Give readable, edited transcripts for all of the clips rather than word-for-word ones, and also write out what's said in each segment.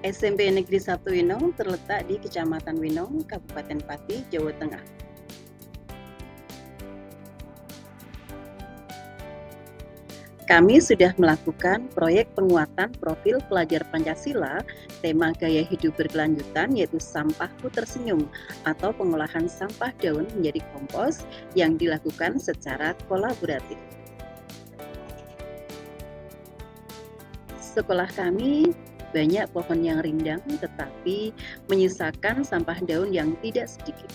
SMP Negeri 1 Winong terletak di Kecamatan Winong, Kabupaten Pati, Jawa Tengah. Kami sudah melakukan proyek penguatan profil pelajar Pancasila, tema gaya hidup berkelanjutan yaitu sampahku tersenyum atau pengolahan sampah daun menjadi kompos yang dilakukan secara kolaboratif. Sekolah kami banyak pohon yang rindang tetapi menyisakan sampah daun yang tidak sedikit.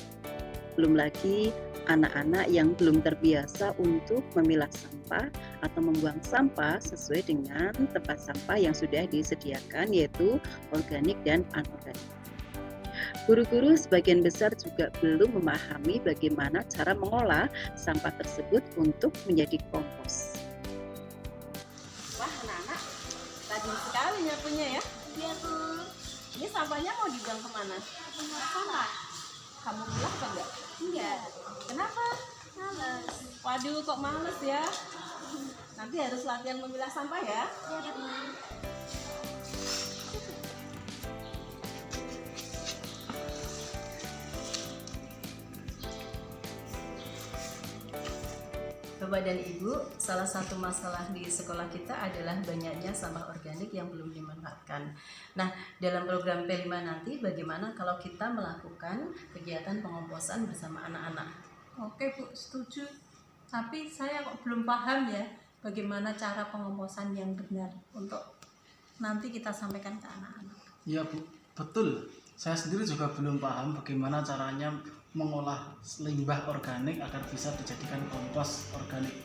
Belum lagi anak-anak yang belum terbiasa untuk memilah sampah atau membuang sampah sesuai dengan tempat sampah yang sudah disediakan yaitu organik dan anorganik. Guru-guru sebagian besar juga belum memahami bagaimana cara mengolah sampah tersebut untuk menjadi kompos. Wah, anak-anak rajin sekali nyapunya ya. Iya, Bu. Ini sampahnya mau dibuang kemana? Sampah. Kamu bilang apa enggak? Enggak. Kenapa? Males. Waduh, kok males ya? Nanti harus latihan memilah sampah ya. Iya, Bu. Bapak dan Ibu, salah satu masalah di sekolah kita adalah banyaknya sampah organik yang belum dimanfaatkan. Nah, dalam program P5 nanti bagaimana kalau kita melakukan kegiatan pengomposan bersama anak-anak? Oke Bu, setuju. Tapi saya kok belum paham ya bagaimana cara pengomposan yang benar untuk nanti kita sampaikan ke anak-anak. Ya Bu, betul. Saya sendiri juga belum paham bagaimana caranya mengolah limbah organik agar bisa dijadikan kompos organik.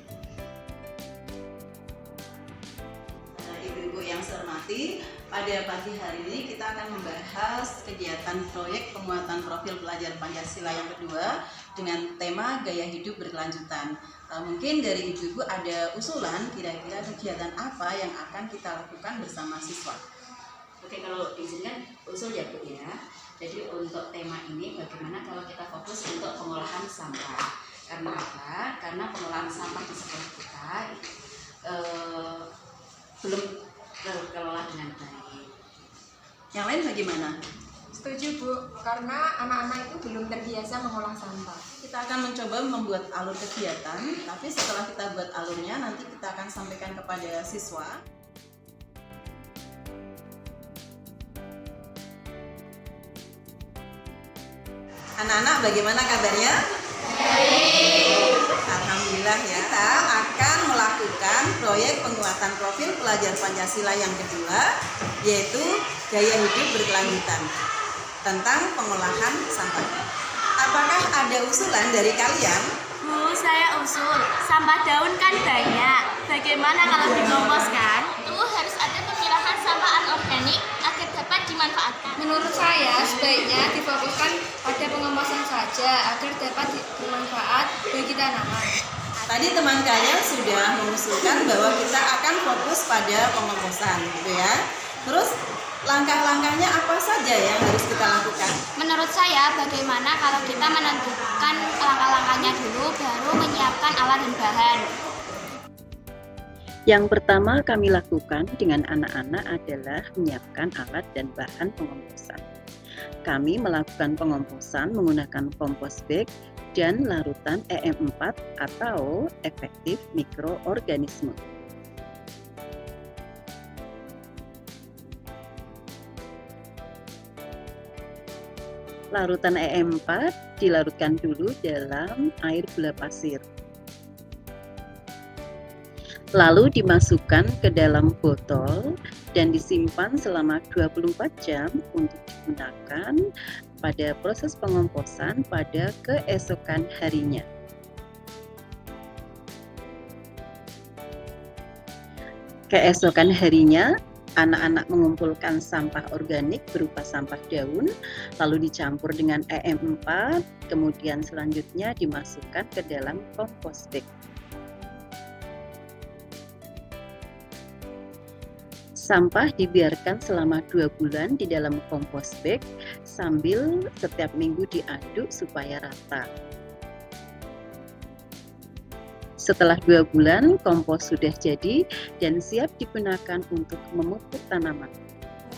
Ibu-ibu yang saya hormati, pada pagi hari ini kita akan membahas kegiatan proyek penguatan profil pelajar Pancasila yang kedua dengan tema gaya hidup berkelanjutan. Mungkin dari ibu-ibu ada usulan kira-kira kegiatan apa yang akan kita lakukan bersama siswa. Oke, kalau diizinkan usul ya Bu ya. Jadi untuk tema ini bagaimana kalau kita fokus untuk pengolahan sampah. Karena apa? Karena pengolahan sampah di sekolah kita belum terkelola dengan baik. Yang lain bagaimana? Setuju Bu, karena anak-anak itu belum terbiasa mengolah sampah. Kita akan mencoba membuat alur kegiatan, tapi setelah kita buat alurnya nanti kita akan sampaikan kepada siswa. Anak-anak bagaimana kabarnya? Baik. Alhamdulillah ya. Kita akan melakukan proyek penguatan profil pelajar Pancasila yang kedua, yaitu gaya hidup berkelanjutan tentang pengolahan sampah. Apakah ada usulan dari kalian? Bu, saya usul. Sampah daun kan banyak. Bagaimana kalau dikomposkan? Itu harus ada pemilahan sampah anorganik agar dapat dimanfaatkan. Menurut saya, sebaiknya difokuskan pada pengemasan saja agar dapat bermanfaat bagi tanaman. Tadi teman kalian sudah mengusulkan bahwa kita akan fokus pada pengomposan, gitu ya. Terus langkah-langkahnya apa saja yang harus kita lakukan? Menurut saya, bagaimana kalau kita menentukan langkah-langkahnya dulu, baru menyiapkan alat dan bahan. Yang pertama kami lakukan dengan anak-anak adalah menyiapkan alat dan bahan pengomposan. Kami melakukan pengomposan menggunakan kompos bag dan larutan EM4 atau efektif mikroorganisme. Larutan EM4 dilarutkan dulu dalam air gula pasir. Lalu dimasukkan ke dalam botol dan disimpan selama 24 jam untuk digunakan pada proses pengomposan pada keesokan harinya. Keesokan harinya, anak-anak mengumpulkan sampah organik berupa sampah daun, lalu dicampur dengan EM4, kemudian selanjutnya dimasukkan ke dalam kompos bag. Sampah dibiarkan selama 2 bulan di dalam kompos bag sambil setiap minggu diaduk supaya rata. Setelah 2 bulan, kompos sudah jadi dan siap digunakan untuk memupuk tanaman.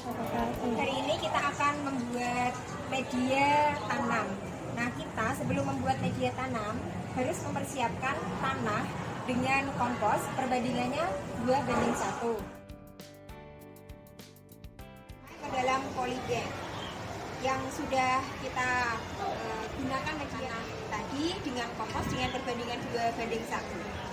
Hari ini kita akan membuat media tanam. Nah, kita sebelum membuat media tanam harus mempersiapkan tanah dengan kompos, perbandingannya 2:1. Ke dalam polybag yang sudah kita gunakan media tadi dengan kompos dengan perbandingan 2:1.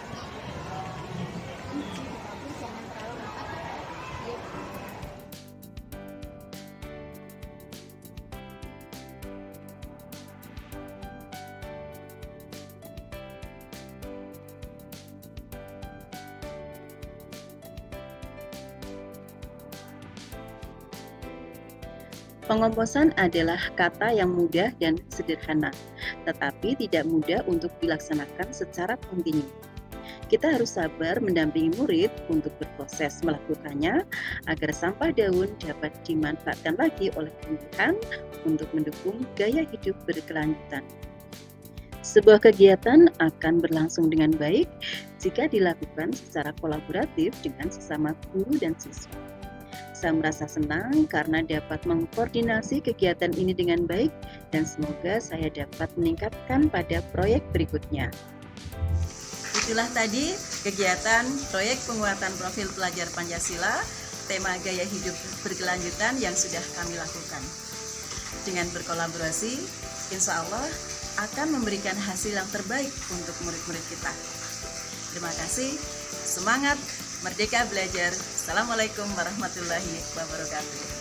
Pengomposan adalah kata yang mudah dan sederhana, tetapi tidak mudah untuk dilaksanakan secara kontinu. Kita harus sabar mendampingi murid untuk berproses melakukannya agar sampah daun dapat dimanfaatkan lagi oleh tumbuhan untuk mendukung gaya hidup berkelanjutan. Sebuah kegiatan akan berlangsung dengan baik jika dilakukan secara kolaboratif dengan sesama guru dan siswa. Saya merasa senang karena dapat mengkoordinasi kegiatan ini dengan baik dan semoga saya dapat meningkatkan pada proyek berikutnya. Itulah tadi kegiatan proyek penguatan profil pelajar Pancasila, tema gaya hidup berkelanjutan yang sudah kami lakukan. Dengan berkolaborasi, insya Allah akan memberikan hasil yang terbaik untuk murid-murid kita. Terima kasih, semangat, merdeka belajar. Assalamualaikum warahmatullahi wabarakatuh.